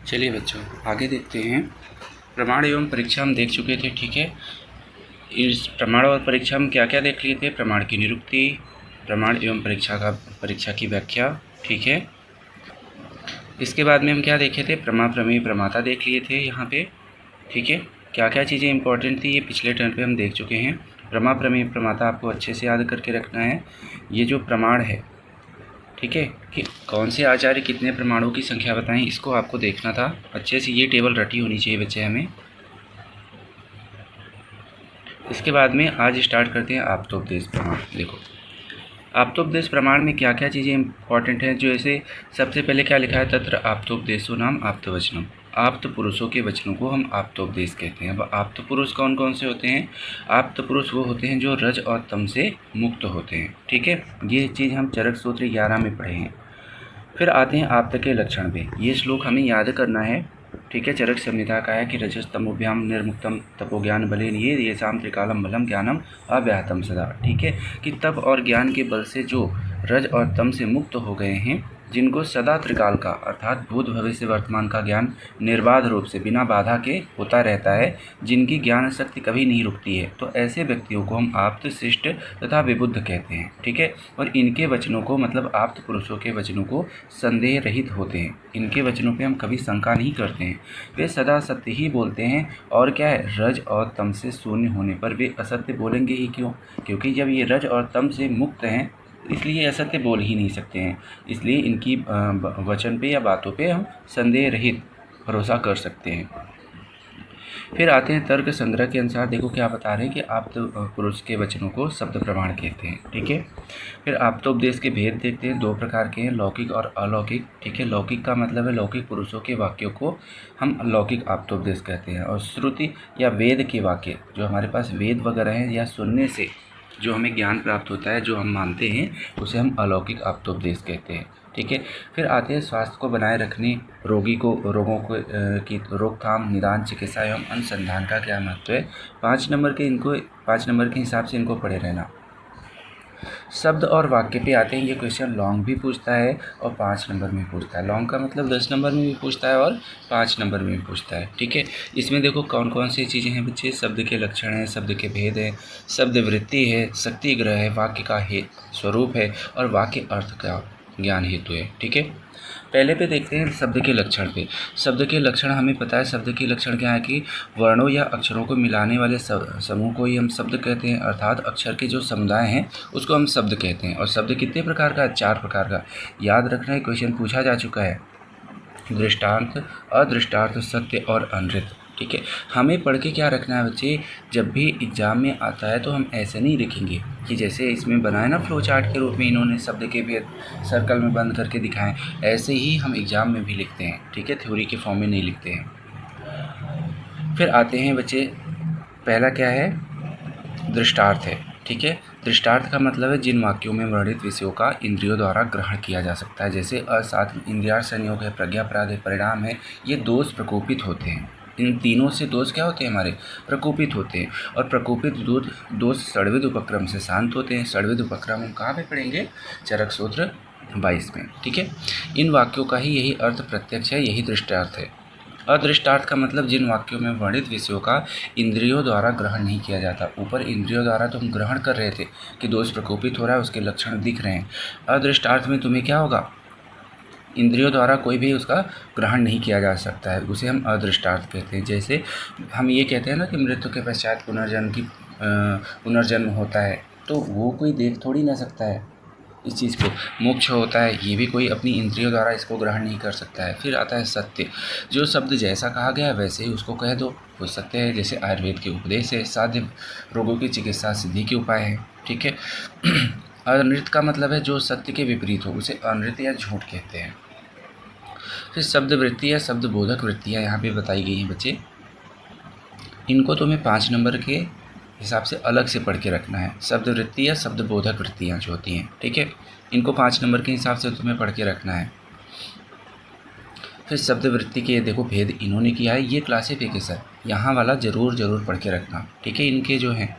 चलिए बच्चों आगे देखते हैं। प्रमाण एवं परीक्षा हम देख चुके थे, ठीक है। इस प्रमाण और परीक्षा हम क्या क्या देख लिए थे? प्रमाण की निरुक्ति, प्रमाण एवं परीक्षा की व्याख्या, ठीक है। इसके बाद में हम क्या देखे थे? प्रमा प्रमेय प्रमाता देख लिए थे यहाँ पे, ठीक है। क्या क्या चीज़ें इंपॉर्टेंट थी ये पिछले टर्न पे हम देख चुके हैं। प्रमा प्रमेय प्रमाता आपको अच्छे से याद करके रखना है। ये जो प्रमाण है, ठीक है, कि कौन से आचार्य कितने प्रमाणों की संख्या बताएं, इसको आपको देखना था अच्छे से। ये टेबल रटी होनी चाहिए बच्चे हमें। इसके बाद में आज स्टार्ट करते हैं आप्तोपदेश प्रमाण। देखो आप्तोपदेश प्रमाण में क्या क्या चीज़ें इंपॉर्टेंट हैं। जो ऐसे सबसे पहले क्या लिखा है? तत्र आप्तोपदेशो नाम आप्तवचनम। आप्त पुरुषों के वचनों को हम आप्तोपदेश कहते हैं। अब आप्त पुरुष कौन कौन से होते हैं? आप्त पुरुष वो होते हैं जो रज और तम से मुक्त होते हैं, ठीक है। ये चीज़ हम चरक सूत्र 11 में पढ़े हैं। फिर आते हैं आप्त के लक्षण पे। ये श्लोक हमें याद करना है, ठीक है। चरक संहिता का है कि रजस्तमोभ्याम निर्मुक्तम तपोज्ञान बलेन ये शाम त्रिकालम बलम ज्ञानम अव्याहतम सदा, ठीक है। कि तप और ज्ञान के बल से जो रज और तम से मुक्त हो गए हैं, जिनको सदा त्रिकाल का अर्थात भूत भविष्य वर्तमान का ज्ञान निर्बाध रूप से बिना बाधा के होता रहता है, जिनकी ज्ञान शक्ति कभी नहीं रुकती है, तो ऐसे व्यक्तियों को हम आप्त, शिष्ट तथा विबुद्ध कहते हैं, ठीक है। और इनके वचनों को मतलब आप्त पुरुषों के वचनों को संदेह रहित होते हैं। इनके वचनों पे हम कभी शंका नहीं करते हैं। वे सदा सत्य ही बोलते हैं। और क्या है? रज और तम से शून्य होने पर वे असत्य बोलेंगे ही क्यों? क्योंकि जब ये रज और तम से मुक्त हैं, इसलिए असत्य बोल ही नहीं सकते हैं। इसलिए इनकी वचन पे या बातों पे हम संदेह रहित भरोसा कर सकते हैं। फिर आते हैं तर्क संग्रह के अनुसार। देखो क्या बता रहे हैं कि आप्त पुरुष के वचनों को शब्द प्रमाण कहते हैं, ठीक है। फिर आप्तोपदेश के भेद देखते हैं। 2 प्रकार के हैं, लौकिक और अलौकिक, ठीक है। लौकिक का मतलब है लौकिक पुरुषों के वाक्यों को हम लौकिक आप्तोपदेश कहते हैं। और श्रुति या वेद के वाक्य, जो हमारे पास वेद वगैरह हैं या सुनने से जो हमें ज्ञान प्राप्त होता है, जो हम मानते हैं, उसे हम अलौकिक आप्तोपदेश कहते हैं, ठीक है। फिर आते हैं स्वास्थ्य को बनाए रखने, रोगों को की रोकथाम, निदान, चिकित्सा एवं अनुसंधान का क्या महत्व है। 5 नंबर के हिसाब से इनको पढ़े रहना। शब्द और वाक्य पे आते हैं। ये क्वेश्चन लॉन्ग भी पूछता है और 5 नंबर में पूछता है। लॉन्ग का मतलब 10 नंबर में भी पूछता है और 5 नंबर में भी पूछता है, ठीक है। इसमें देखो कौन कौन सी चीज़ें हैं बच्चे। शब्द के लक्षण हैं, शब्द के भेद है, शब्द वृत्ति है, शक्ति ग्रह है, वाक्य का स्वरूप है और वाक्य अर्थ का ज्ञान हेतु है, ठीक है। पहले पे देखते हैं शब्द के लक्षण पे। शब्द के लक्षण हमें पता है। शब्द के लक्षण क्या है कि वर्णों या अक्षरों को मिलाने वाले समूह को ही हम शब्द कहते हैं। अर्थात अक्षर के जो समुदाय हैं उसको हम शब्द कहते हैं। और शब्द कितने प्रकार का है? 4 प्रकार का। याद रखना है, क्वेश्चन पूछा जा चुका है। दृष्टांत, अदृष्टार्थ, सत्य और अनृत, ठीक है। हमें पढ़ के क्या रखना है बच्चे? जब भी एग्जाम में आता है तो हम ऐसे नहीं लिखेंगे कि जैसे इसमें बनाए ना फ्लो चार्ट के रूप में इन्होंने शब्द के भेद सर्कल में बंद करके दिखाएं, ऐसे ही हम एग्जाम में भी लिखते हैं, ठीक है। थ्योरी के फॉर्म में नहीं लिखते हैं। फिर आते हैं बच्चे, पहला क्या है? दृष्टार्थ है, ठीक है। दृष्टार्थ का मतलब है जिन वाक्यों में वर्णित विषयों का इंद्रियों द्वारा ग्रहण किया जा सकता है। जैसे असात इंद्रियार संयोग है, प्रज्ञा अपराध है, परिणाम है, ये दोष प्रकोपित होते हैं। इन तीनों से दोष क्या होते हैं? हमारे प्रकोपित होते हैं। और प्रकोपित दोष षड्विध उपक्रम से शांत होते हैं। षड्विध उपक्रम हम कहाँ पे पढ़ेंगे? चरक सूत्र 22 में, ठीक है। इन वाक्यों का ही यही अर्थ प्रत्यक्ष है, यही दृष्टार्थ है। अदृष्टार्थ का मतलब जिन वाक्यों में वर्णित विषयों का इंद्रियों द्वारा ग्रहण नहीं किया जाता। ऊपर इंद्रियों द्वारा तो हम ग्रहण कर रहे थे कि दोष प्रकोपित हो रहा है, उसके लक्षण दिख रहे हैं। अदृष्टार्थ में तुम्हें क्या होगा? इंद्रियों द्वारा कोई भी उसका ग्रहण नहीं किया जा सकता है, उसे हम अदृष्टार्थ कहते हैं। जैसे हम ये कहते हैं ना कि मृत्यु के पश्चात पुनर्जन्म होता है, तो वो कोई देख थोड़ी ना सकता है इस चीज़ को। मोक्ष होता है, ये भी कोई अपनी इंद्रियों द्वारा इसको ग्रहण नहीं कर सकता है। फिर आता है सत्य। जो शब्द जैसा कहा गया है वैसे ही उसको कह दो, वो सत्य है। जैसे आयुर्वेद के उपदेश है, साध्य रोगों की चिकित्सा सिद्धि के उपाय है, ठीक है। अनृत का मतलब है जो सत्य के विपरीत हो, उसे अनृत या झूठ कहते हैं। फिर शब्द वृत्ति या शब्द बोधक वृत्तियाँ यहाँ पे बताई गई हैं बच्चे। इनको तुम्हें 5 नंबर के हिसाब से अलग से पढ़ के रखना है। शब्द वृत्ति या शब्द बोधक वृत्तियाँ जो होती हैं, ठीक है, इनको 5 नंबर के हिसाब से तुम्हें पढ़ के रखना है। फिर शब्द वृत्ति के देखो भेद इन्होंने किया है। ये क्लासिफिकेशन यहाँ वाला जरूर पढ़ के रखना, ठीक है, इनके जो हैं।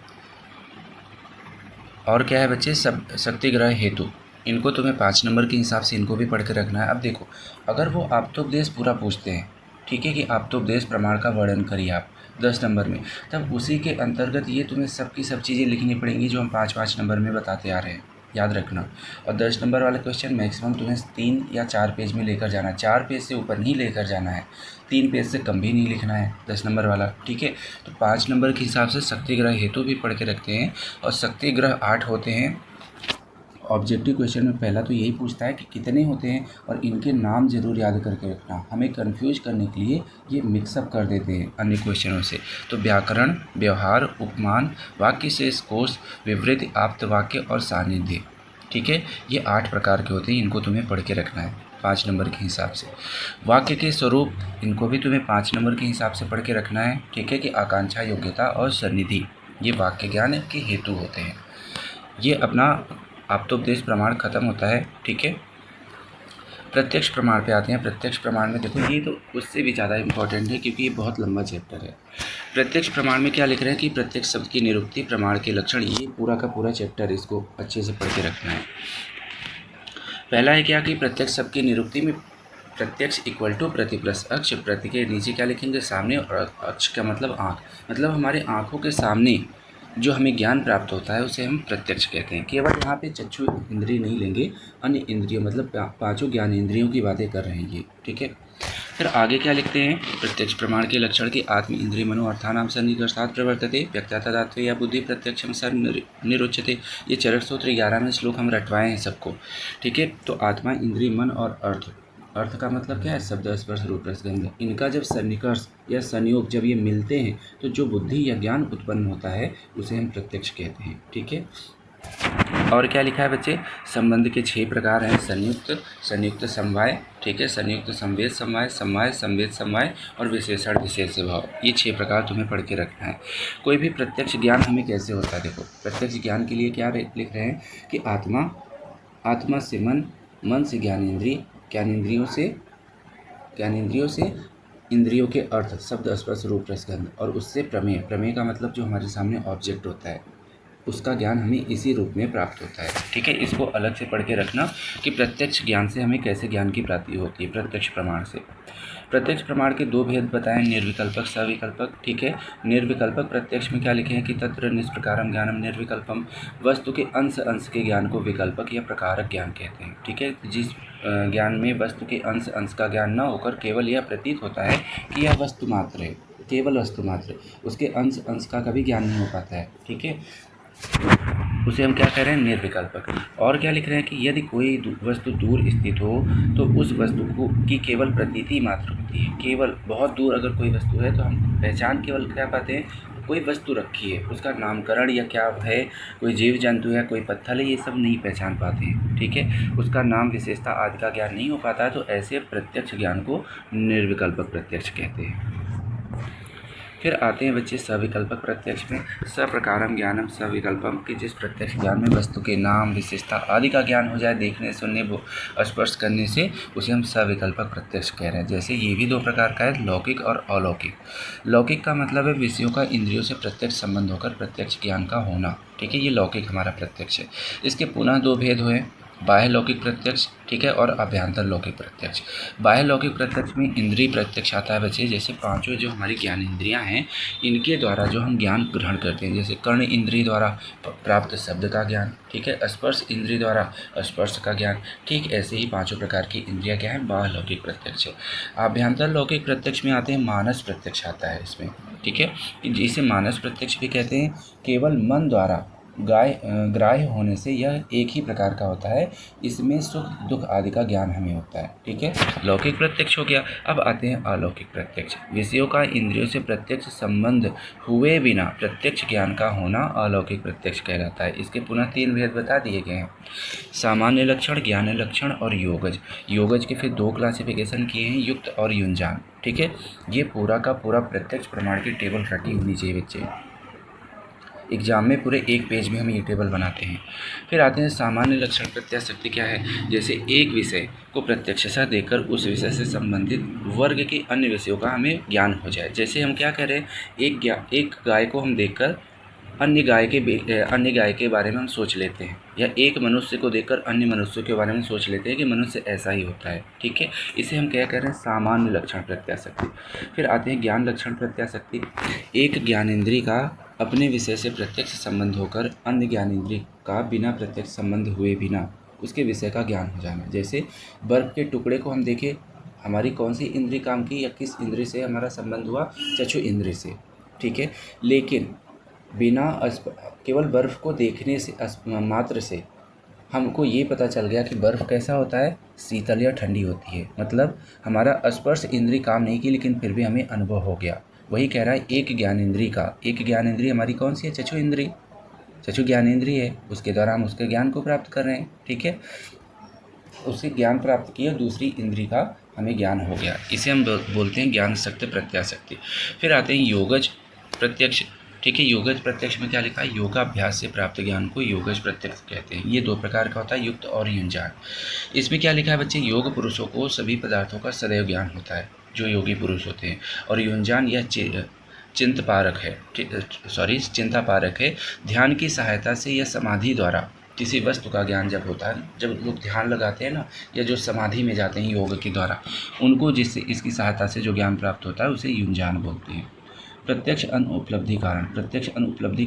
और क्या है बच्चे? शक्ति ग्रह हेतु, इनको तुम्हें 5 नंबर के हिसाब से इनको भी पढ़ के रखना है। अब देखो, अगर वो आप्तोपदेश पूरा पूछते हैं ठीक है, कि आप्तोपदेश प्रमाण का वर्णन करिए आप 10 नंबर में। तब उसी के अंतर्गत ये तुम्हें सब की सब चीज़ें लिखनी पड़ेंगी जो हम 5-5 नंबर में बताते आ रहे हैं, याद रखना। और 10 नंबर वाला क्वेश्चन मैक्सिमम तुम्हें 3 या 4 पेज में लेकर जाना है, 4 पेज से ऊपर नहीं लेकर जाना है, 3 पेज से कम भी नहीं लिखना है 10 नंबर वाला, ठीक है। तो 5 नंबर के हिसाब से शक्तिग्रह हेतु भी पढ़ के रखते हैं, और शक्तिग्रह 8 होते हैं। ऑब्जेक्टिव क्वेश्चन में पहला तो यही पूछता है कि कितने होते हैं, और इनके नाम जरूर याद करके रखना। हमें कंफ्यूज करने के लिए ये मिक्सअप कर देते हैं अन्य क्वेश्चनों से। तो व्याकरण, व्यवहार, उपमान, वाक्य शेष, कोश, विवृति, आप्त वाक्य और सानिध्य, ठीक है, ये 8 प्रकार के होते हैं, इनको तुम्हें पढ़ के रखना है 5 नंबर के हिसाब से। वाक्य के स्वरूप, इनको भी तुम्हें 5 नंबर के हिसाब से पढ़ के रखना है, ठीक है, कि आकांक्षा, योग्यता और सन्निधि, ये वाक्य ज्ञान के हेतु होते हैं। ये अपना आप्तोपदेश प्रमाण खत्म होता है, ठीक है। प्रत्यक्ष प्रमाण पे आते हैं। प्रत्यक्ष प्रमाण में देखो, ये तो उससे भी ज़्यादा इम्पोर्टेंट है क्योंकि ये बहुत लंबा चैप्टर है। प्रत्यक्ष प्रमाण में क्या लिख रहे हैं कि प्रत्यक्ष शब्द की निरुक्ति, प्रमाण के लक्षण, ये पूरा का पूरा चैप्टर इसको अच्छे से पढ़ के रखना है। पहला है क्या कि प्रत्यक्ष शब्द की निरुक्ति में प्रत्यक्ष इक्वल टू प्रति प्लस अक्ष, प्रति के नीचे क्या लिखेंगे, सामने, और अक्ष का मतलब आँख, मतलब हमारे आँखों के सामने जो हमें ज्ञान प्राप्त होता है उसे हम प्रत्यक्ष कहते हैं। केवल यहाँ पे चक्षु इंद्रिय नहीं लेंगे, अन्य इंद्रियों मतलब 5 ज्ञान इंद्रियों की बातें कर रहे हैं ये, ठीक है। फिर आगे क्या लिखते हैं, प्रत्यक्ष प्रमाण के लक्षण के आत्म इंद्रिय मनो अर्थानाम सन्निकर्षात् प्रवर्तते व्यक्ता तदात्व या बुद्धि प्रत्यक्षम सर निरुच्यते। ये चरक सूत्र 11वें श्लोक हम रटवाए हैं सबको, ठीक है। तो आत्मा, इंद्रिय, मन और अर्थ, अर्थ का मतलब क्या है, शब्द, स्पर्श, रूप, रस, गंध, इनका जब सन्निकर्ष या संयोग जब ये मिलते हैं तो जो बुद्धि या ज्ञान उत्पन्न होता है उसे हम प्रत्यक्ष कहते हैं, ठीक है। और क्या लिखा है बच्चे, संबंध के 6 प्रकार हैं, संयुक्त, संयुक्त समवाय, ठीक है, संयुक्त संवेद समवाय, समवाय, संवेद समवाय और विशेषण विशेष भाव, ये 6 प्रकार तुम्हें पढ़ के रखना है। कोई भी प्रत्यक्ष ज्ञान हमें कैसे होता है, देखो प्रत्यक्ष ज्ञान के लिए क्या लिख रहे हैं कि आत्मा, आत्मा से मन, मन से ज्ञानेंद्रिय, ज्ञानेंद्रियों से इंद्रियों के अर्थ, शब्द, स्पर्श, रूप, रस, गंध, और उससे प्रमेय, प्रमेय का मतलब जो हमारे सामने ऑब्जेक्ट होता है उसका ज्ञान हमें इसी रूप में प्राप्त होता है, ठीक है। इसको अलग से पढ़ के रखना कि प्रत्यक्ष ज्ञान से हमें कैसे ज्ञान की प्राप्ति होती है प्रत्यक्ष प्रमाण से। प्रत्यक्ष प्रमाण के 2 भेद बताएं, निर्विकल्पक, सविकल्पक, ठीक है। निर्विकल्पक प्रत्यक्ष में क्या लिखे हैं कि तत्र निष्प्रकारम ज्ञानम निर्विकल्पम, वस्तु के अंश अंश के ज्ञान को विकल्पक या प्रकारक ज्ञान कहते हैं, ठीक है। जिस ज्ञान में वस्तु के अंश अंश का ज्ञान न होकर केवल यह प्रतीत होता है कि यह वस्तु मात्र है, केवल वस्तु मात्र, उसके अंश अंश का कभी ज्ञान नहीं हो पाता है, ठीक है, उसे हम क्या कह रहे हैं, निर्विकल्पक। और क्या लिख रहे हैं कि यदि कोई वस्तु दूर स्थित हो तो उस वस्तु को की केवल प्रतीति मात्र होती है, केवल बहुत दूर अगर कोई वस्तु है तो हम पहचान केवल क्या पाते हैं, कोई वस्तु रखी है, उसका नामकरण या क्या है, कोई जीव जंतु है, कोई पत्थर है, ये सब नहीं पहचान पाते हैं, ठीक है। उसका नाम, विशेषता आदि का ज्ञान नहीं हो पाता है, तो ऐसे प्रत्यक्ष ज्ञान को निर्विकल्पक प्रत्यक्ष कहते हैं। फिर आते हैं बच्चे सविकल्पक प्रत्यक्ष में। सप्रकारम ज्ञानम सविकल्पम, कि जिस प्रत्यक्ष ज्ञान में वस्तु के नाम, विशेषता आदि का ज्ञान हो जाए देखने, सुनने, स्पर्श करने से, उसे हम सविकल्पक प्रत्यक्ष कह रहे हैं। जैसे ये भी 2 प्रकार का है, लौकिक और अलौकिक। लौकिक का मतलब है विषयों का इंद्रियों से प्रत्यक्ष संबंध होकर प्रत्यक्ष ज्ञान का होना, ठीक है, ये लौकिक हमारा प्रत्यक्ष है। इसके पुनः 2 भेद हुए, बाह्य लौकिक प्रत्यक्ष, ठीक है, और अभ्यंतर लौकिक प्रत्यक्ष। बाह्य लौकिक प्रत्यक्ष में इंद्रिय प्रत्यक्ष आता है बच्चे, जैसे 5 जो हमारी ज्ञान इंद्रियां हैं इनके द्वारा जो हम ज्ञान ग्रहण करते हैं, जैसे कर्ण इंद्रिय द्वारा प्राप्त शब्द का ज्ञान, ठीक है, स्पर्श इंद्रिय द्वारा स्पर्श का ज्ञान, ठीक ऐसे ही 5 प्रकार की इंद्रियां क्या है, बाह्य लौकिक प्रत्यक्ष है। अभ्यंतर लौकिक प्रत्यक्ष में आते हैं, मानस प्रत्यक्ष आता है इसमें, ठीक है, जिसे मानस प्रत्यक्ष भी कहते हैं। केवल मन द्वारा ग्राह्य होने से यह एक ही प्रकार का होता है, इसमें सुख दुख आदि का ज्ञान हमें होता है, ठीक है, लौकिक प्रत्यक्ष हो गया। अब आते हैं अलौकिक प्रत्यक्ष। विषयों का इंद्रियों से प्रत्यक्ष संबंध हुए बिना प्रत्यक्ष ज्ञान का होना अलौकिक प्रत्यक्ष कहलाता है। इसके पुनः 3 भेद बता दिए गए हैं, सामान्य लक्षण, ज्ञान लक्षण और योगज। योगज के फिर 2 क्लासिफिकेशन किए हैं, युक्त और युंजान, ठीक है। ये पूरा का पूरा प्रत्यक्ष प्रमाण की टेबल रटी होनी चाहिए बच्चे, एग्जाम में पूरे 1 पेज में हम ये टेबल बनाते हैं। फिर आते हैं सामान्य लक्षण प्रत्याशक्ति क्या है, जैसे एक विषय को प्रत्यक्षता देकर उस विषय से संबंधित वर्ग के अन्य विषयों का हमें ज्ञान हो जाए। जैसे हम क्या कह रहे हैं, एक गाय को हम देखकर अन्य गाय के बारे में हम सोच लेते हैं, या एक मनुष्य को देखकर अन्य मनुष्यों के बारे में सोच लेते हैं कि मनुष्य ऐसा ही होता है। ठीक है, इसे हम क्या कह रहे हैं, सामान्य लक्षण प्रत्याशक्ति। फिर आते हैं ज्ञान लक्षण प्रत्याशक्ति। एक ज्ञानेंद्रिय का अपने विषय से प्रत्यक्ष संबंध होकर अन्य ज्ञानेंद्रिय का बिना प्रत्यक्ष संबंध हुए बिना उसके विषय का ज्ञान हो जाना। जैसे बर्फ के टुकड़े को हम देखें, हमारी कौन सी इंद्रिय काम की या किस इंद्रिय से हमारा संबंध हुआ, चक्षु इंद्रिय से। ठीक है, लेकिन बिना केवल बर्फ़ को देखने से मात्र से हमको ये पता चल गया कि बर्फ़ कैसा होता है, शीतल या ठंडी होती है। मतलब हमारा स्पर्श इंद्रिय काम नहीं की, लेकिन फिर भी हमें अनुभव हो गया। वही कह रहा है एक ज्ञानेंद्रिय हमारी कौन सी है, चक्षु इंद्रिय, चक्षु ज्ञानेंद्रिय है, उसके द्वारा हम उसके ज्ञान को प्राप्त कर रहे हैं। ठीक है, उससे ज्ञान प्राप्त किया, दूसरी इंद्रिय का हमें ज्ञान हो गया, इसे हम बोलते हैं ज्ञान शक्ति प्रत्याशक्ति। फिर आते हैं योगज प्रत्यक्ष। ठीक है, योगज प्रत्यक्ष में क्या लिखा है, योगाभ्यास से प्राप्त ज्ञान को योगज प्रत्यक्ष कहते हैं। ये दो प्रकार का होता है, युक्त और युंजान। इसमें क्या लिखा है बच्चे, योग पुरुषों को सभी पदार्थों का सदैव ज्ञान होता है, जो योगी पुरुष होते हैं। और युंजान यह चिंतापारक है। ध्यान की सहायता से या समाधि द्वारा किसी वस्तु का ज्ञान जब होता है, जब लोग ध्यान लगाते हैं ना, या जो समाधि में जाते हैं योग के द्वारा, उनको जिससे इसकी सहायता से जो ज्ञान प्राप्त होता है उसे युंजान बोलते हैं। प्रत्यक्ष अनुपलब्धि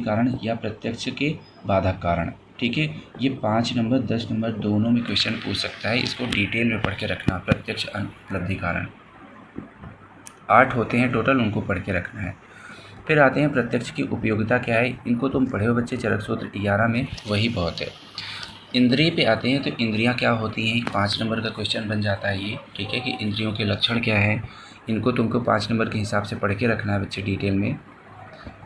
कारण या प्रत्यक्ष के बाधक कारण। ठीक है, ये 5 नंबर 10 नंबर दोनों में क्वेश्चन पूछ सकता है, इसको डिटेल में पढ़ के रखना। प्रत्यक्ष अनुपलब्धि कारण 8 होते हैं टोटल, उनको पढ़ के रखना है। फिर आते हैं प्रत्यक्ष की उपयोगिता क्या है, इनको तुम पढ़े हो बच्चे चरक सूत्र 11 में, वही बहुत है। इंद्रिय पे आते हैं, तो इंद्रियां क्या होती हैं, 5 नंबर का क्वेश्चन बन जाता है ये। ठीक है, कि इंद्रियों के लक्षण क्या है, इनको तुमको 5 नंबर के हिसाब से पढ़ के रखना है बच्चे डिटेल में।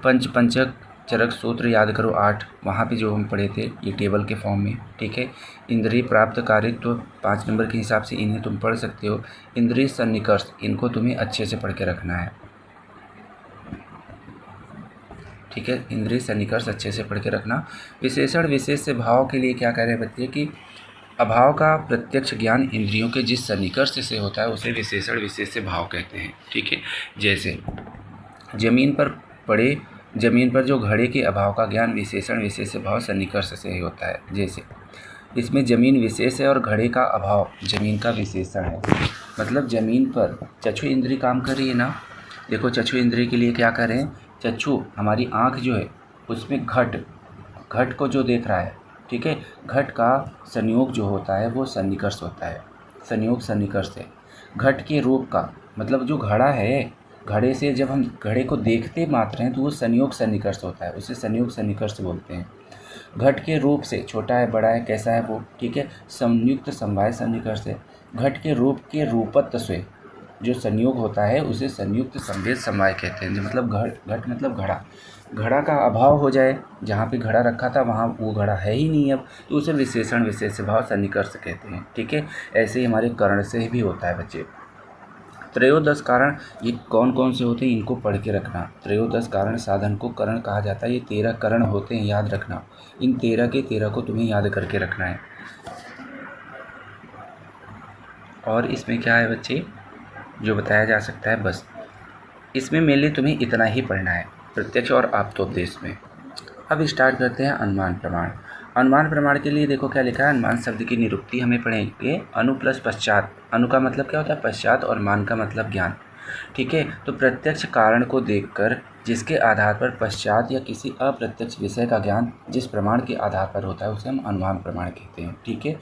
पंचक चरक सूत्र याद करो 8, वहाँ पे जो हम पढ़े थे ये टेबल के फॉर्म में। ठीक है, इंद्रिय प्राप्त कार्य तो 5 नंबर के हिसाब से इन्हें तुम पढ़ सकते हो। इंद्रिय सन्निकर्ष, इनको तुम्हें अच्छे से पढ़ के रखना है। ठीक है, इंद्रिय सन्निकर्ष अच्छे से पढ़ के रखना। विशेषण विशेष से भाव के लिए क्या कह रहे हैं बच्चे कि अभाव का प्रत्यक्ष ज्ञान इंद्रियों के जिस सन्निकर्ष से होता है उसे विशेषण विशेष से भाव कहते हैं। ठीक है, जैसे जमीन पर जो घड़े के अभाव का ज्ञान विशेषण विशेष से भाव सन्निकर्ष से ही होता है। जैसे इसमें जमीन विशेष है और घड़े का अभाव जमीन का विशेषण है। मतलब जमीन पर चक्षु इंद्रिय काम कर रही है ना, देखो चक्षु इंद्रिय के लिए क्या करें, चक्षु हमारी आँख जो है उसमें घट को जो देख रहा है। ठीक है, घट का संयोग जो होता है वो सन्निकर्ष होता है, संयोग सन्निकर्ष है। घट के रूप का मतलब जो घड़ा है, घड़े से जब हम घड़े को देखते मात्र हैं तो वो संयोग सन्निकर्ष होता है, उसे संयोग सन्निकर्ष बोलते हैं। घट के रूप से छोटा है बड़ा है कैसा है वो, ठीक है, संयुक्त समवाय सन्निकर्ष है। घट के रूप के रूपत्व से जो संयोग होता है उसे संयुक्त संवेद समवाय कहते हैं। जो मतलब घट मतलब घड़ा का अभाव हो जाए, जहाँ पे घड़ा रखा था वहाँ वो घड़ा है ही नहीं अब, तो उसे विशेषण विशेष भाव सन्निकर्ष कहते हैं। ठीक है, ऐसे ही हमारे कर्ण से भी होता है बच्चे। त्रयोदश कारण ये कौन कौन से होते हैं, इनको पढ़ के रखना। त्रयोदश कारण साधन को करण कहा जाता है। ये 13 करण होते हैं, याद रखना। इन 13 के 13 को तुम्हें याद करके रखना है। और इसमें क्या है बच्चे जो बताया जा सकता है, बस इसमें मेनली तुम्हें इतना ही पढ़ना है प्रत्यक्ष और आप्तोपदेश में। अब स्टार्ट करते हैं अनुमान प्रमाण। अनुमान प्रमाण के लिए देखो क्या लिखा है, अनुमान शब्द की निरुक्ति हमें पढ़ेंगे। अनु प्लस पश्चात, अनु का मतलब क्या होता है पश्चात, और मान का मतलब ज्ञान। ठीक है, तो प्रत्यक्ष कारण को देखकर जिसके आधार पर पश्चात या किसी अप्रत्यक्ष विषय का ज्ञान जिस प्रमाण के आधार पर होता है उसे हम अनुमान प्रमाण कहते हैं। ठीक है,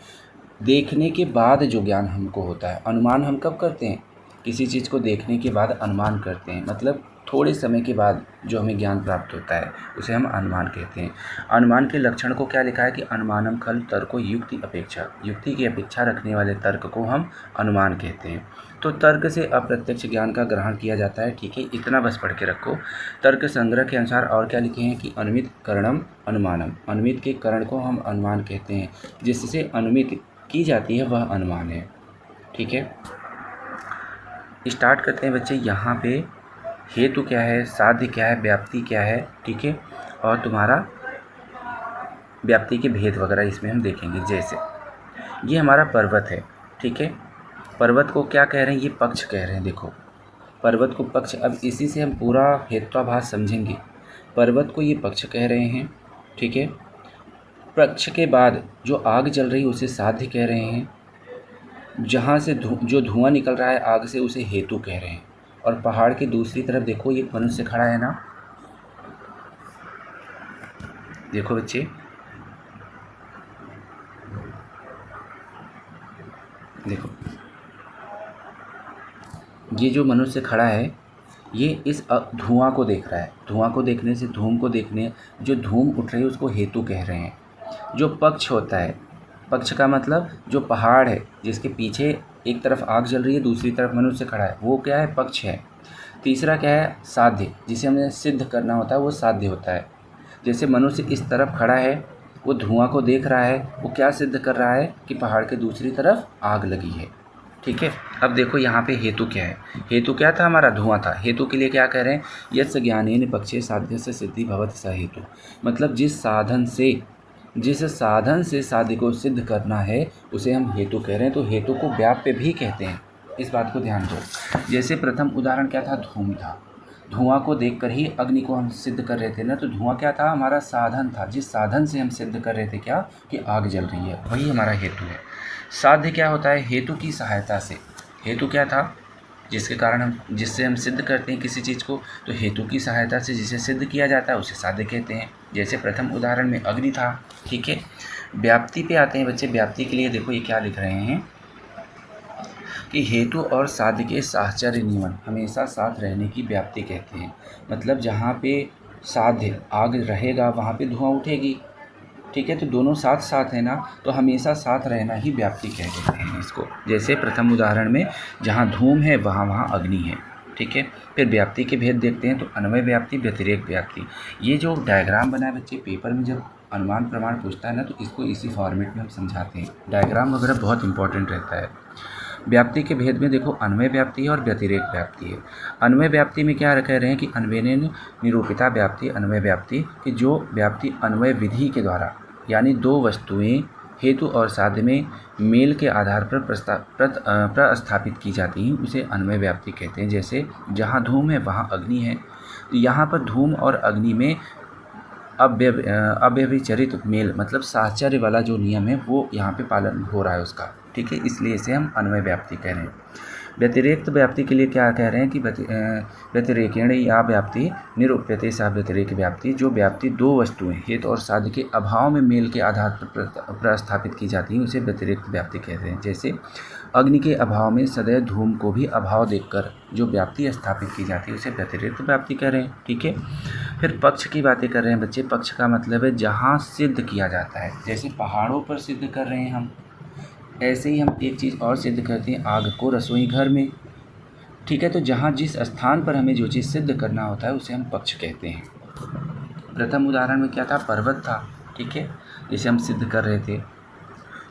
देखने के बाद जो ज्ञान हमको होता है, अनुमान हम कब करते हैं, किसी चीज़ को देखने के बाद अनुमान करते हैं, मतलब थोड़े समय के बाद जो हमें ज्ञान प्राप्त होता है उसे हम अनुमान कहते हैं। अनुमान के लक्षण को क्या लिखा है कि अनुमानम खल तर्को युक्ति अपेक्षा, युक्ति की अपेक्षा रखने वाले तर्क को हम अनुमान कहते हैं। तो तर्क से अप्रत्यक्ष ज्ञान का ग्रहण किया जाता है। ठीक है, इतना बस पढ़ के रखो। तर्क संग्रह के अनुसार और क्या लिखे हैं कि अनुमित करणम अनुमानम, अनुमित के करण को हम अनुमान कहते हैं, जिससे अनुमित की जाती है वह अनुमान है। ठीक है, स्टार्ट करते हैं बच्चे। यहाँ पे हेतु क्या है, साध्य क्या है, व्याप्ति क्या है। ठीक है, और तुम्हारा व्याप्ति के भेद वगैरह इसमें हम देखेंगे। जैसे ये हमारा पर्वत है। ठीक है, पर्वत को क्या कह रहे हैं, ये पक्ष कह रहे हैं। देखो पर्वत को पक्ष, अब इसी से हम पूरा हेत्वाभास समझेंगे। पर्वत को ये पक्ष कह रहे हैं, ठीक है। पक्ष के बाद जो आग जल रही है उसे साध्य कह रहे हैं। जहाँ से जो धुआं निकल रहा है आग से उसे हेतु कह रहे हैं। और पहाड़ की दूसरी तरफ देखो, ये मनुष्य खड़ा है ना, देखो बच्चे, देखो ये जो मनुष्य खड़ा है ये इस धुआं को देख रहा है। धुआं को देखने से धूम को देखने, जो धूम उठ रही है उसको हेतु कह रहे हैं। जो पक्ष होता है, पक्ष का मतलब जो पहाड़ है जिसके पीछे एक तरफ आग जल रही है दूसरी तरफ मनुष्य खड़ा है, वो क्या है, पक्ष है। तीसरा क्या है, साध्य, जिसे हमें सिद्ध करना होता है वो साध्य होता है। जैसे मनुष्य इस तरफ खड़ा है, वो धुआं को देख रहा है, वो क्या सिद्ध कर रहा है कि पहाड़ के दूसरी तरफ आग लगी है, ठीक है। अब देखो यहाँ पे हेतु क्या है। हेतु क्या था, हमारा धुआं था। हेतु के लिए क्या कह रहे हैं, यस ज्ञानेन पक्षे साध्य से सिद्धि भवति स हेतु। मतलब जिस साधन से साध्य को सिद्ध करना है उसे हम हेतु कह रहे हैं। तो हेतु को व्याप्य भी कहते हैं, इस बात को ध्यान दो। जैसे प्रथम उदाहरण क्या था, धूम था। धुआं को देखकर ही अग्नि को हम सिद्ध कर रहे थे ना, तो धुआं क्या था, हमारा साधन था। जिस साधन से हम सिद्ध कर रहे थे क्या, कि आग जल रही है, वही हमारा हेतु है। साध्य क्या होता है, हेतु की सहायता से। हेतु क्या था, जिससे हम सिद्ध करते हैं किसी चीज़ को, तो हेतु की सहायता से जिसे सिद्ध किया जाता है उसे साध्य कहते हैं। जैसे प्रथम उदाहरण में अग्नि था, ठीक है। व्याप्ति पे आते हैं बच्चे। व्याप्ति के लिए देखो ये क्या लिख रहे हैं कि हेतु और साध्य के साहचर्य नियमन, हमेशा साथ रहने की व्याप्ति कहते हैं। मतलब जहाँ पे साध्य आग रहेगा वहाँ पे धुआं उठेगी, ठीक है। तो दोनों साथ साथ है ना, तो हमेशा साथ रहना ही व्याप्ति कह देते हैं इसको। जैसे प्रथम उदाहरण में जहाँ धूम है वहाँ अग्नि है, ठीक है। फिर व्याप्ति के भेद देखते हैं, तो अन्वय व्याप्ति, व्यतिरेक व्याप्ति। ये जो डायग्राम बना है बच्चे, पेपर में जब अनुमान प्रमाण पूछता है ना, तो इसको इसी फॉर्मेट में हम समझाते हैं। डायग्राम वगैरह बहुत इंपॉर्टेंट रहता है। व्याप्ति के भेद में देखो, अन्वय व्याप्ति है और व्यतिरेक व्याप्ति है। अन्वय व्याप्ति में क्या कह रहे हैं कि अन्वय निरूपिता व्याप्ति, अन्वय व्याप्ति कि जो व्याप्ति अन्वय विधि के द्वारा, यानी दो वस्तुएं हेतु और साध्य में मेल के आधार पर प्रस्थापित की जाती हैं, उसे अन्वय व्याप्ति कहते हैं। जैसे जहाँ धूम है वहाँ अग्नि है, तो यहाँ पर धूम और अग्नि में अव्यभिचरित मेल, मतलब साहचर्य वाला जो नियम है वो यहाँ पे पालन हो रहा है उसका, ठीक है। इसलिए इसे हम अन्वय व्याप्ति कह रहे हैं। व्यतिरेक्त व्याप्ति के लिए क्या कह रहे हैं कि व्यतिरेकेण या व्याप्ति निरूप्यते सा व्यतिरेक व्याप्ति, जो व्याप्ति दो वस्तुएं हेतु और साध्य के अभाव में मेल के आधार पर प्रस्थापित की जाती है, उसे व्यतिरेक्त व्याप्ति कहते हैं। जैसे अग्नि के अभाव में सदैव धूम को भी अभाव देखकर जो व्याप्ति स्थापित की जाती है उसे व्यतिरेक्त व्याप्ति कह रहे हैं, ठीक है। फिर पक्ष की बातें कर रहे हैं बच्चे। पक्ष का मतलब है जहाँ सिद्ध किया जाता है। जैसे पहाड़ों पर सिद्ध कर रहे हैं हम, ऐसे ही हम एक चीज़ और सिद्ध करते हैं, आग को रसोई घर में, ठीक है। तो जहाँ जिस स्थान पर हमें जो चीज़ सिद्ध करना होता है उसे हम पक्ष कहते हैं। प्रथम उदाहरण में क्या था, पर्वत था, ठीक है, जिसे हम सिद्ध कर रहे थे।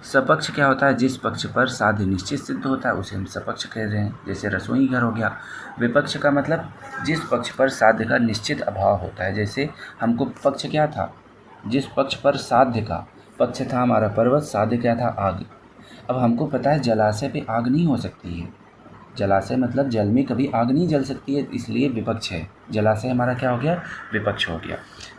सपक्ष क्या होता है, जिस पक्ष पर साध्य निश्चित सिद्ध होता है उसे हम सपक्ष कह रहे हैं। जैसे रसोई घर हो गया। विपक्ष का मतलब जिस पक्ष पर साध्य का निश्चित अभाव होता है। जैसे हमको पक्ष क्या था, जिस पक्ष पर साध्य का पक्ष था हमारा पर्वत, साध्य क्या था, आग। अब हमको पता है जलाशय पे आग नहीं हो सकती है। जलाशय मतलब जल में कभी आग नहीं जल सकती है, इसलिए विपक्ष है। जलाशय हमारा क्या हो गया, विपक्ष हो गया।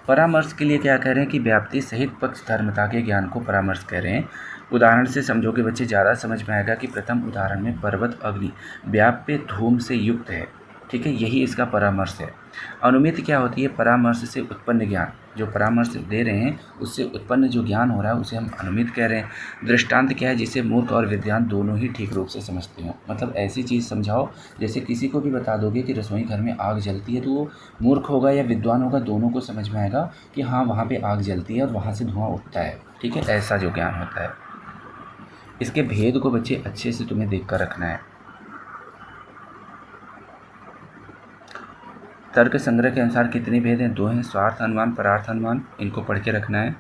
परामर्श के लिए क्या कह रहे हैं कि व्याप्ति सहित पक्ष धर्मता के ज्ञान को परामर्श कह रहे हैं। उदाहरण से समझोगे बच्चे ज़्यादा समझ में आएगा कि प्रथम उदाहरण में पर्वत अग्नि व्याप्य धूम से युक्त है, ठीक है, यही इसका परामर्श है। अनुमिति क्या होती है, परामर्श से उत्पन्न ज्ञान। जो परामर्श दे रहे हैं उससे उत्पन्न जो ज्ञान हो रहा है उसे हम अनुमित कह रहे हैं। दृष्टांत क्या है, जिसे मूर्ख और विद्वान दोनों ही ठीक रूप से समझते हो। मतलब ऐसी चीज़ समझाओ, जैसे किसी को भी बता दोगे कि रसोई घर में आग जलती है, तो वो मूर्ख होगा या विद्वान होगा, दोनों को समझ में आएगा कि हाँ वहाँ पर आग जलती है और वहाँ से धुआं उठता है, ठीक है। ऐसा जो ज्ञान होता है, इसके भेद को बच्चे अच्छे से तुम्हें देख कर रखना है। तर्क संग्रह के अनुसार कितने भेद हैं, 2 हैं। स्वार्थ अनुमान, परार्थ अनुमान, इनको पढ़ के रखना है।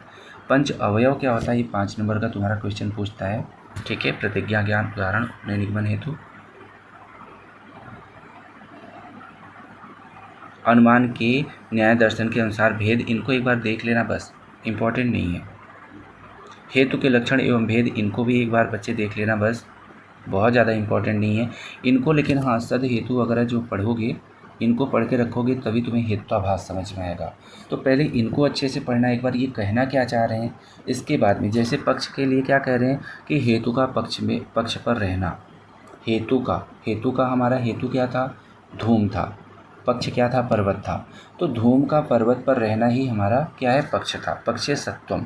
पंच अवयव क्या होता है, ये 5 नंबर का तुम्हारा क्वेश्चन पूछता है, ठीक है। प्रतिज्ञा ज्ञान, उदाहरण, उपनय निगमन हेतु। अनुमान के न्याय दर्शन के अनुसार भेद, इनको एक बार देख लेना बस, इम्पोर्टेंट नहीं है। हेतु के लक्षण एवं भेद, इनको भी एक बार बच्चे देख लेना बस, बहुत ज़्यादा इम्पोर्टेंट नहीं है इनको। लेकिन हाँ, सद हेतु वगैरह जो पढ़ोगे इनको पढ़ के रखोगे तभी तुम्हें हेत्वाभास समझ में आएगा। तो पहले इनको अच्छे से पढ़ना, एक बार ये कहना क्या चाह रहे हैं। इसके बाद में जैसे पक्ष के लिए क्या कह रहे हैं कि हेतु का पक्ष पर रहना। हेतु का हमारा हेतु क्या था, धूम था। पक्ष क्या था, पर्वत था। तो धूम का पर्वत पर रहना ही हमारा क्या है, पक्ष था। पक्षे सत्वम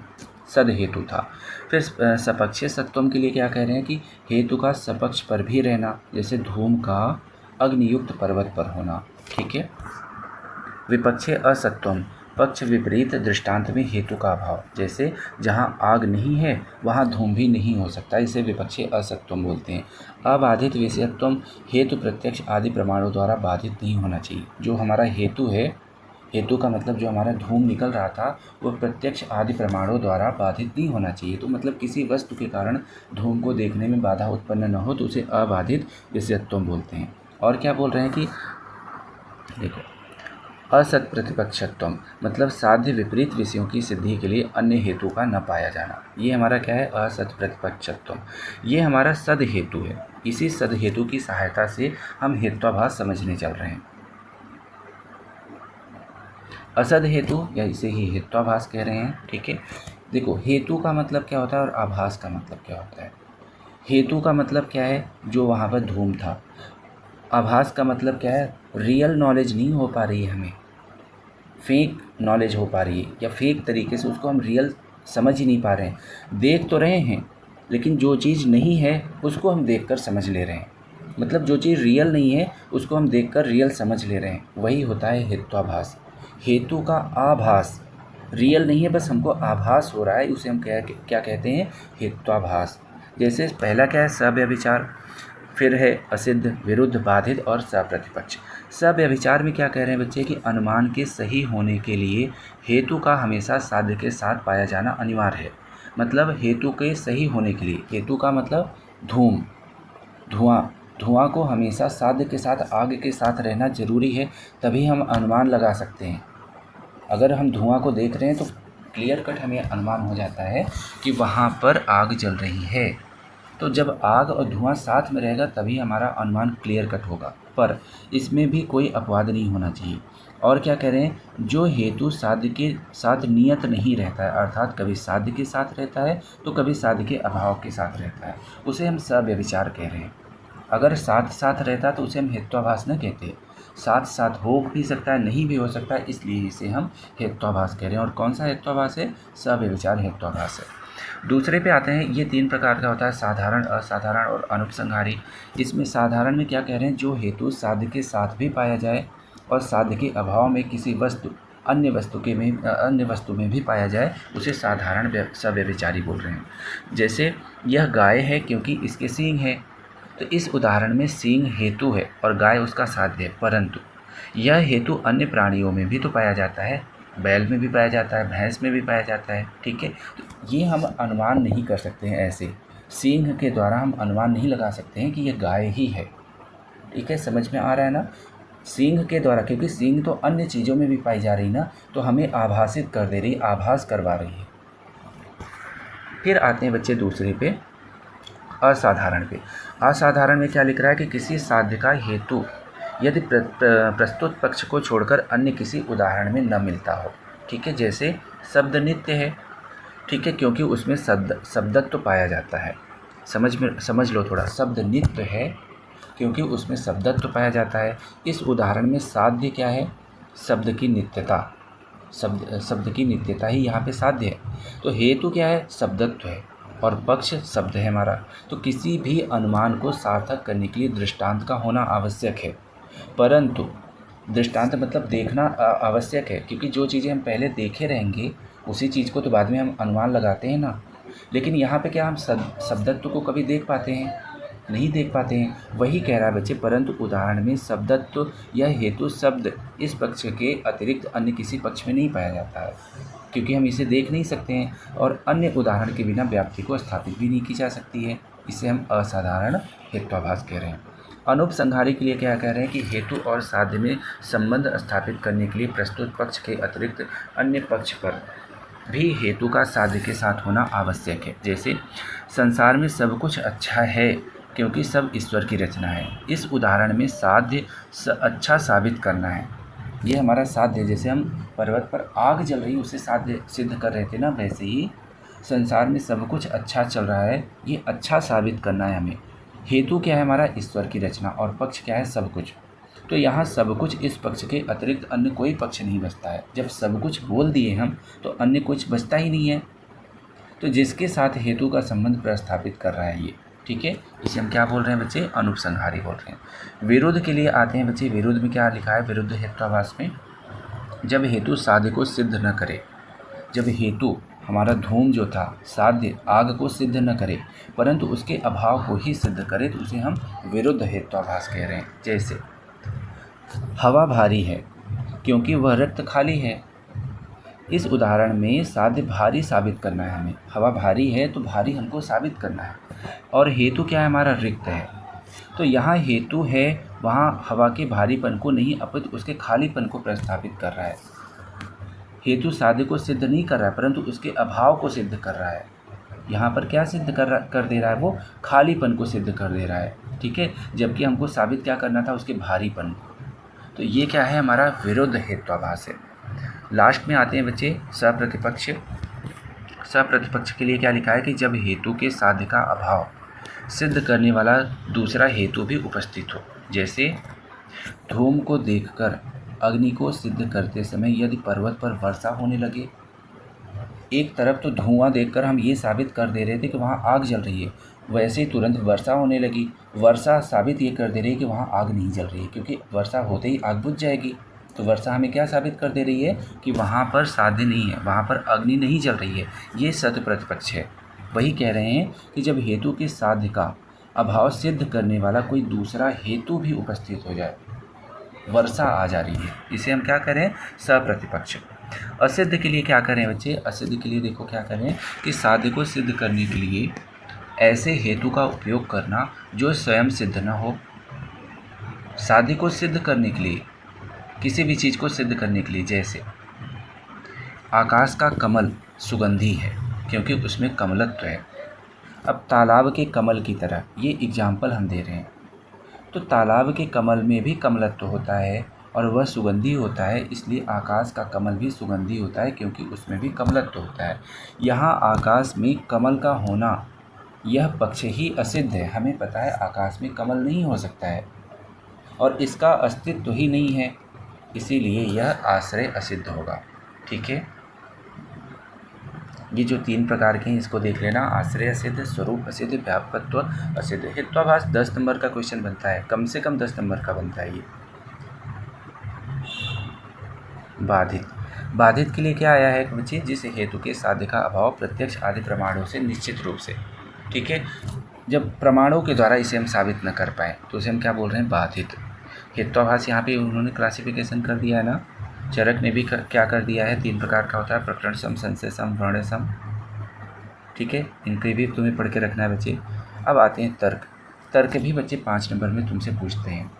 सद हेतु था। फिर सपक्षे सत्वम के लिए क्या कह रहे हैं कि हेतु का सपक्ष पर भी रहना, जैसे धूम का अग्नियुक्त पर्वत पर होना। ठीक है। विपक्षे असत्वम पक्ष विपरीत दृष्टांत में हेतु का अभाव, जैसे जहाँ आग नहीं है वहाँ धूम भी नहीं हो सकता, इसे विपक्षे असत्वम बोलते हैं। अबाधित विषयत्वम हेतु प्रत्यक्ष आदि प्रमाणों द्वारा बाधित नहीं होना चाहिए। जो हमारा हेतु है, हेतु का मतलब जो हमारा धूम निकल रहा था वो प्रत्यक्ष आदि प्रमाणों द्वारा बाधित नहीं होना चाहिए। तो मतलब किसी वस्तु के कारण धूम को देखने में बाधा उत्पन्न न हो तो उसे अबाधित विषयत्वम बोलते हैं। और क्या बोल रहे हैं कि देखो, असत प्रतिपक्षत्वम मतलब साध्य विपरीत विषयों की सिद्धि के लिए अन्य हेतु का न पाया जाना। ये हमारा क्या है, असत प्रतिपक्षत्वम। ये हमारा सद हेतु है। इसी सद हेतु की सहायता से हम हेत्वाभास समझने चल रहे हैं। असद हेतु या इसे ही हेत्वाभास कह रहे हैं। ठीक है। देखो, हेतु का मतलब क्या होता है और आभास का मतलब क्या होता है। हेतु का मतलब क्या है, जो वहाँ पर धूम था। आभास का मतलब क्या है, रियल नॉलेज नहीं हो पा रही है, हमें फेक नॉलेज हो पा रही है, या फेक तरीके से उसको हम रियल समझ ही नहीं पा रहे हैं। देख तो रहे हैं लेकिन जो चीज़ नहीं है उसको हम देखकर समझ ले रहे हैं। मतलब जो चीज़ रियल नहीं है उसको हम देखकर रियल समझ ले रहे हैं, वही होता है हेत्वाभास। हेतु का आभास, रियल नहीं है बस हमको आभास हो रहा है, उसे हम क्या कहते हैं, हेत्वाभास। जैसे पहला क्या है, सव्यभिचार, फिर है असिद्ध, विरुद्ध, बाधित और सप्रतिपक्ष। सव्यभिचार में क्या कह रहे हैं बच्चे कि अनुमान के सही होने के लिए हेतु का हमेशा साध्य के साथ पाया जाना अनिवार्य है। मतलब हेतु के सही होने के लिए, हेतु का मतलब धुआं को हमेशा साध्य के साथ, आग के साथ रहना जरूरी है, तभी हम अनुमान लगा सकते हैं। अगर हम धुआं को देख रहे हैं तो क्लियर कट हमें अनुमान हो जाता है कि वहाँ पर आग जल रही है। तो जब आग और धुआं साथ में रहेगा तभी हमारा अनुमान क्लियर कट होगा, पर इसमें भी कोई अपवाद नहीं होना चाहिए। और क्या कह रहे हैं, जो हेतु साध्य के साथ नियत नहीं रहता है, अर्थात कभी साध्य के साथ रहता है तो कभी साध्य के अभाव के साथ रहता है, उसे हम सव्यभिचार कह रहे हैं। अगर साथ साथ रहता तो उसे हम हेत्वाभास न कहते। साथ साथ हो भी सकता है, नहीं भी हो सकता है, इसलिए इसे हम हेत्वाभास कह रहे हैं। और कौन सा हेत्वाभास है, सव्यभिचार हेत्वाभास है। दूसरे पे आते हैं, ये 3 प्रकार का होता है, साधारण, असाधारण और अनुपसंहारी। इसमें साधारण में क्या कह रहे हैं, जो हेतु साध्य के साथ भी पाया जाए और साध्य के अभाव में किसी अन्य वस्तु में भी पाया जाए, उसे साधारण सव्यभिचारी बोल रहे हैं। जैसे यह गाय है क्योंकि इसके सींग है, तो इस उदाहरण में सींग हेतु है और गाय उसका साध्य है, परंतु यह हेतु अन्य प्राणियों में भी तो पाया जाता है, बैल में भी पाया जाता है, भैंस में भी पाया जाता है। ठीक है। तो ये हम अनुमान नहीं कर सकते हैं, ऐसे सींग के द्वारा हम अनुमान नहीं लगा सकते हैं कि यह गाय ही है। ठीक है, समझ में आ रहा है ना। सींग के द्वारा, क्योंकि सींग तो अन्य चीज़ों में भी पाई जा रही ना, तो हमें आभासित कर दे रही, आभास करवा रही है। फिर आते हैं बच्चे दूसरे पे, असाधारण पे। असाधारण में क्या लिख रहा है कि किसी साध्य का हेतु यदि प्रस्तुत पक्ष को छोड़कर अन्य किसी उदाहरण में न मिलता हो। ठीक है। जैसे शब्द नित्य है, ठीक है, क्योंकि उसमें शब्दत्व पाया जाता है। समझ लो थोड़ा, शब्द नित्य है क्योंकि उसमें शब्दत्व पाया जाता है। इस उदाहरण में साध्य क्या है, शब्द की नित्यता। शब्द की नित्यता ही यहाँ पे साध्य है। तो हेतु क्या है, शब्दत्व है, और पक्ष शब्द है हमारा। तो किसी भी अनुमान को सार्थक करने के लिए दृष्टांत का होना आवश्यक है, परंतु दृष्टांत मतलब देखना आवश्यक है, क्योंकि जो चीज़ें हम पहले देखे रहेंगे उसी चीज़ को तो बाद में हम अनुमान लगाते हैं ना। लेकिन यहाँ पे क्या हम शब्दत्व को कभी देख पाते हैं, नहीं देख पाते हैं। वही कह रहा है बच्चे, परंतु उदाहरण में शब्दत्व या हेतु शब्द इस पक्ष के अतिरिक्त अन्य किसी पक्ष में नहीं पाया जाता है, क्योंकि हम इसे देख नहीं सकते हैं और अन्य उदाहरण के बिना व्याप्ति को स्थापित भी नहीं की जा सकती है। इसे हम असाधारण हेत्वाभास कह रहे हैं। अनुपसंहारी के लिए क्या कह रहे हैं कि हेतु और साध्य में संबंध स्थापित करने के लिए प्रस्तुत पक्ष के अतिरिक्त अन्य पक्ष पर भी हेतु का साध्य के साथ होना आवश्यक है। जैसे संसार में सब कुछ अच्छा है क्योंकि सब ईश्वर की रचना है। इस उदाहरण में साध्य अच्छा साबित करना है। ये हमारा साध्य है, जैसे हम पर्वत पर आग जल रही उसे साध्य सिद्ध कर रहे थे ना, वैसे ही संसार में सब कुछ अच्छा चल रहा है, ये अच्छा साबित करना है हमें। हेतु क्या है हमारा? ईश्वर की रचना, और पक्ष क्या है? सब कुछ। तो यहाँ सब कुछ, इस पक्ष के अतिरिक्त अन्य कोई पक्ष नहीं बचता है। जब सब कुछ बोल दिए हम तो अन्य कुछ बचता ही नहीं है। तो जिसके साथ हेतु का संबंध प्रस्थापित कर रहा है ये, ठीक है, इसे हम क्या बोल रहे हैं बच्चे? अनुपसंहारी बोल रहे हैं। विरोध के लिए आते हैं बच्चे। विरोध में क्या लिखा है? विरुद्ध हेत्वाभास में जब हेतु साध्य को सिद्ध न करे, जब हेतु हमारा धूम जो था साध्य आग को सिद्ध न करे परंतु उसके अभाव को ही सिद्ध करे, तो उसे हम विरुद्ध हेत्वाभास कह रहे हैं। जैसे हवा भारी है क्योंकि वह रक्त खाली है। इस उदाहरण में साध्य भारी साबित करना है हमें। हवा भारी है तो भारी हमको साबित करना है, और हेतु क्या है हमारा? रिक्त है। तो यहाँ हेतु है, वहाँ हवा के भारीपन को नहीं अपितु उसके खालीपन को प्रस्थापित कर रहा है। हेतु साध्य को सिद्ध नहीं कर रहा है परंतु उसके अभाव को सिद्ध कर रहा है। यहाँ पर क्या सिद्ध कर दे रहा है? वो खालीपन को सिद्ध कर दे रहा है, ठीक है, जबकि हमको साबित क्या करना था? उसके भारीपन को। तो ये क्या है? हमारा विरुद्ध हेत्वाभास है। लास्ट में आते हैं बच्चे सप्रतिपक्ष। सप्रतिपक्ष के लिए क्या लिखा है? कि जब हेतु के साध्य का अभाव सिद्ध करने वाला दूसरा हेतु भी उपस्थित हो। जैसे धूम को देखकर अग्नि को सिद्ध करते समय यदि पर्वत पर वर्षा होने लगे, एक तरफ तो धुआं देखकर हम ये साबित कर दे रहे थे कि वहाँ आग जल रही है, वैसे ही तुरंत वर्षा होने लगी। वर्षा साबित ये कर दे रही है कि वहाँ आग नहीं जल रही है, क्योंकि वर्षा होते ही आग बुझ जाएगी। तो वर्षा हमें क्या साबित कर दे रही है? कि वहाँ पर साध्य नहीं है, वहाँ पर अग्नि नहीं जल रही है। ये सत्य प्रतिपक्ष है। वही कह रहे हैं कि जब हेतु के साध्य का अभाव सिद्ध करने वाला कोई दूसरा हेतु भी उपस्थित हो जाए, वर्षा आ जा रही है, इसे हम क्या करें? सप्रतिपक्ष। असिद्ध के लिए क्या करें बच्चे? असिद्ध के लिए देखो क्या करें कि साध्य को सिद्ध करने के लिए ऐसे हेतु का उपयोग करना जो स्वयं सिद्ध न हो। साध्य को सिद्ध करने के लिए, किसी भी चीज़ को सिद्ध करने के लिए, जैसे आकाश का कमल सुगंधी है क्योंकि उसमें कमलत्व है। अब तालाब के कमल की तरह, ये एग्जाम्पल हम दे रहे हैं। तो तालाब के कमल में भी कमलत्व होता है और वह सुगंधी होता है, इसलिए आकाश का कमल भी सुगंधी होता है क्योंकि उसमें भी कमलत्व होता है। यहाँ आकाश में कमल का होना, यह पक्ष ही असिद्ध है। हमें पता है आकाश में कमल नहीं हो सकता है और इसका अस्तित्व ही नहीं है, इसीलिए यह आश्रय असिद्ध होगा, ठीक है। ये जो 3 प्रकार के हैं इसको देख लेना। आश्रय असिद्ध, स्वरूप असिद्ध, व्यापकत्व असिद्ध। हेत्वाभास 10 नंबर का क्वेश्चन बनता है, कम से कम 10 नंबर का बनता है ये। बाधित। बाधित के लिए क्या आया है बच्चे? जिस हेतु के साध्य का अभाव प्रत्यक्ष आदि प्रमाणों से निश्चित रूप से, ठीक है, जब प्रमाणों के द्वारा इसे हम साबित न कर पाए तो उसे हम क्या बोल रहे हैं? बाधित। हेत्वाभास यहाँ पे उन्होंने क्लासिफिकेशन कर दिया है ना, चरक ने भी क्या कर दिया है? 3 प्रकार का होता है, प्रकरण सम, संशय सम, वर्ण सम, ठीक है, इनके भी तुम्हें पढ़ के रखना है बच्चे। अब आते हैं तर्क। तर्क भी बच्चे 5 नंबर में तुमसे पूछते हैं।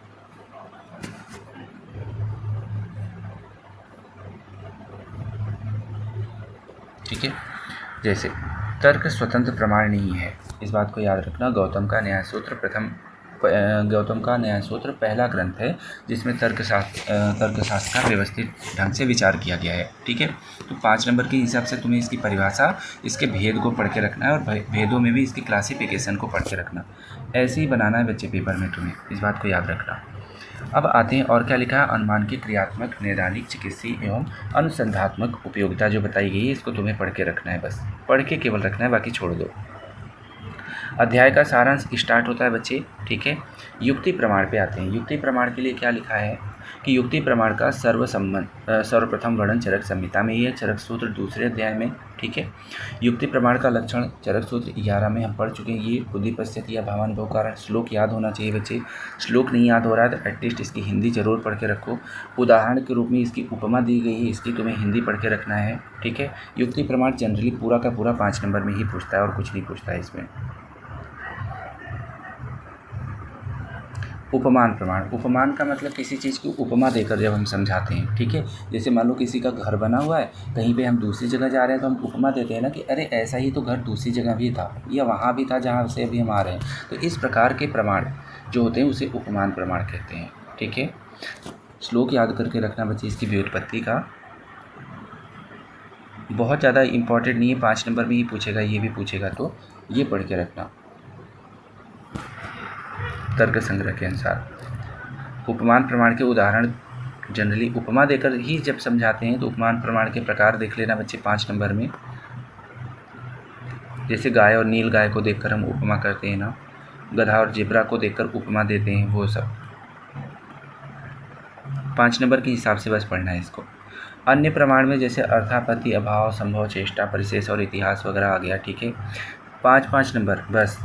ठीक है, जैसे तर्क स्वतंत्र प्रमाण नहीं है, इस बात को याद रखना। गौतम का न्याय सूत्र पहला ग्रंथ है जिसमें तर्कशास्त्र का व्यवस्थित ढंग से विचार किया गया है, ठीक है। तो 5 नंबर के हिसाब से तुम्हें इसकी परिभाषा, इसके भेद को पढ़ के रखना है और भेदों में भी इसकी क्लासिफिकेशन को पढ़ के रखना। ऐसे ही बनाना है बच्चे पेपर में तुम्हें, इस बात को याद रखना। अब आते हैं और क्या लिखा है? अनुमान की क्रियात्मक, नैदानिक, चिकित्सीय एवं अनुसंधात्मक उपयोगिता जो बताई गई है इसको तुम्हें पढ़ के रखना है, बस पढ़ के केवल रखना है, बाकी छोड़ दो। अध्याय का सारांश स्टार्ट होता है बच्चे, ठीक है। युक्ति प्रमाण पे आते हैं। युक्ति प्रमाण के लिए क्या लिखा है कि युक्ति प्रमाण का सर्वप्रथम वर्णन चरक संहिता में ही है, चरक सूत्र 2 अध्याय में, ठीक है। युक्ति प्रमाण का लक्षण चरक सूत्र 11 में हम पढ़ चुके हैं। ये बुद्धि पश्यति या भावानुभव कारण। श्लोक याद होना चाहिए बच्चे, श्लोक नहीं याद हो रहा है तो एटलीस्ट इसकी हिंदी जरूर पढ़ के रखो। उदाहरण के रूप में इसकी उपमा दी गई है, इसकी तुम्हें हिंदी पढ़ के रखना है, ठीक है। युक्ति प्रमाण जनरली पूरा का पूरा 5 नंबर में ही पूछता है और कुछ नहीं पूछता है इसमें। उपमान प्रमाण, उपमान का मतलब किसी चीज़ की उपमा देकर जब हम समझाते हैं, ठीक है। जैसे मान लो किसी का घर बना हुआ है, कहीं पे हम दूसरी जगह जा रहे हैं तो हम उपमा देते हैं ना कि अरे ऐसा ही तो घर दूसरी जगह भी था या वहाँ भी था जहाँ से अभी हम आ रहे हैं। तो इस प्रकार के प्रमाण जो होते हैं उसे उपमान प्रमाण कहते हैं, ठीक है। श्लोक याद करके रखना बच्चे इसकी व्युत्पत्ति का, बहुत ज़्यादा इम्पोर्टेंट नहीं है, 5 नंबर में ही पूछेगा, ये भी पूछेगा तो ये पढ़ के रखना। तर्क संग्रह के अनुसार उपमान प्रमाण के उदाहरण जनरली उपमा देकर ही जब समझाते हैं तो उपमान प्रमाण के प्रकार देख लेना बच्चे 5 नंबर में। जैसे गाय और नील गाय को देखकर हम उपमा करते हैं ना, गधा और जिब्रा को देखकर उपमा देते हैं, वो सब 5 नंबर के हिसाब से बस पढ़ना है इसको। अन्य प्रमाण में जैसे अर्थापत्ति, अभाव, संभव, चेष्टा, परिशेष और इतिहास वगैरह आ गया, ठीक है। 5 नंबर बस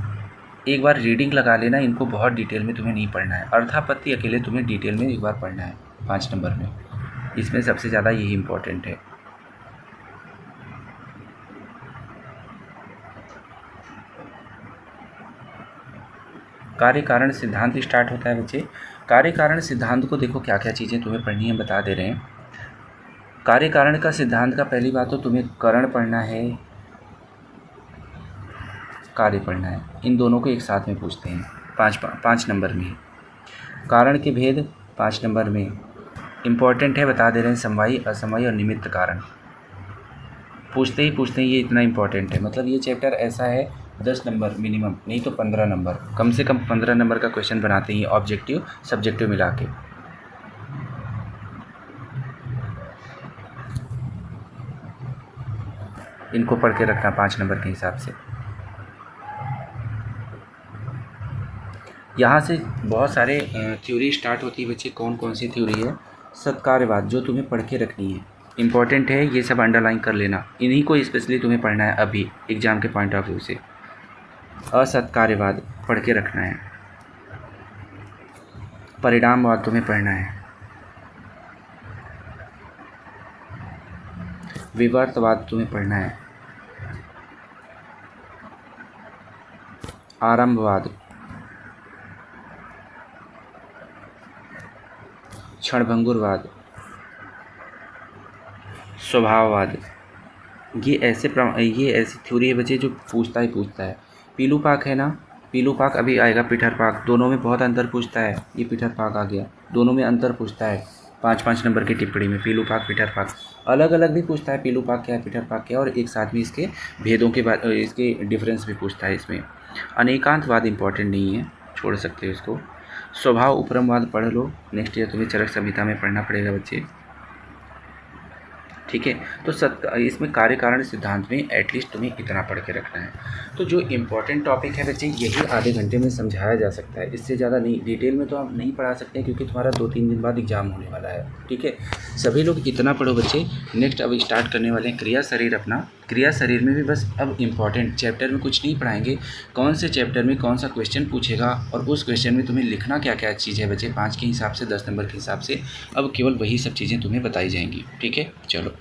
एक बार रीडिंग लगा लेना, इनको बहुत डिटेल में तुम्हें नहीं पढ़ना है। अर्थापत्ति अकेले तुम्हें डिटेल में एक बार पढ़ना है 5 नंबर में, इसमें सबसे ज़्यादा यही इम्पोर्टेंट है। कार्य कारण सिद्धांत स्टार्ट होता है बच्चे। कार्य कारण सिद्धांत को देखो क्या क्या चीज़ें तुम्हें पढ़नी है बता दे रहे हैं। कार्य कारण का सिद्धांत का पहली बात तो तुम्हें करण पढ़ना है, कार्य पढ़ना है, इन दोनों को एक साथ में पूछते हैं 5 नंबर में। कारण के भेद 5 नंबर में इम्पॉर्टेंट है, बता दे रहे हैं। समवायी, असमवायी और निमित्त कारण पूछते ही ये इतना इम्पॉर्टेंट है। मतलब ये चैप्टर ऐसा है 10 नंबर मिनिमम, नहीं तो 15 नंबर, कम से कम 15 नंबर का क्वेश्चन बनाते हैं ऑब्जेक्टिव सब्जेक्टिव मिला के। इनको पढ़ के रखना 5 नंबर के हिसाब से। यहाँ से बहुत सारे थ्योरी स्टार्ट होती है बच्चे। कौन कौन सी थ्योरी है? सत्कार्यवाद, जो तुम्हें पढ़ के रखनी है, इम्पॉर्टेंट है, ये सब अंडरलाइन कर लेना। इन्हीं को स्पेशली तुम्हें पढ़ना है अभी एग्जाम के पॉइंट ऑफ व्यू से। असत्कार्यवाद पढ़ के रखना है। परिणामवाद तुम्हें पढ़ना है। विवर्तवाद तुम्हें पढ़ना है। आरंभवाद, क्षणभंगुरवाद, स्वभाववाद, ये ऐसी थ्योरी है बच्चे जो पूछता है। पीलूपाक है ना, पीलूपाक अभी आएगा, पिठरपाक, दोनों में बहुत अंतर पूछता है। ये पिठरपाक आ गया, दोनों में अंतर पूछता है 5 नंबर की टिप्पणी में। पीलूपाक पिठरपाक अलग अलग भी पूछता है, पीलूपाक क्या है, पिठरपाक क्या है, और एक साथ में इसके भेदों के बाद इसके डिफरेंस भी पूछता है इसमें। अनेकांतवाद इंपॉर्टेंट नहीं है, छोड़ सकते हो इसको। स्वभाव उपरमवाद पढ़ लो, नेक्स्ट ईयर तुम्हें चरक संहिता में पढ़ना पड़ेगा बच्चे, ठीक है। तो इसमें कार्य कारण सिद्धांत में एटलीस्ट तुम्हें इतना पढ़ के रखना है। तो जो इम्पोर्टेंट टॉपिक है बच्चे, यही आधे घंटे में समझाया जा सकता है, इससे ज़्यादा नहीं। डिटेल में तो आप नहीं पढ़ा सकते क्योंकि तुम्हारा 2-3 दिन बाद एग्जाम होने वाला है, ठीक है। सभी लोग इतना पढ़ो बच्चे। नेक्स्ट अब स्टार्ट करने वाले हैं क्रिया शरीर अपना। क्रिया शरीर में भी बस अब इम्पॉर्टेंट चैप्टर में कुछ नहीं पढ़ाएंगे, कौन से चैप्टर में कौन सा क्वेश्चन पूछेगा और उस क्वेश्चन में तुम्हें लिखना क्या क्या चीज़ है बच्चे, 5 के हिसाब से 10 नंबर के हिसाब से। अब केवल वही सब चीज़ें तुम्हें बताई जाएंगी, ठीक है। चलो।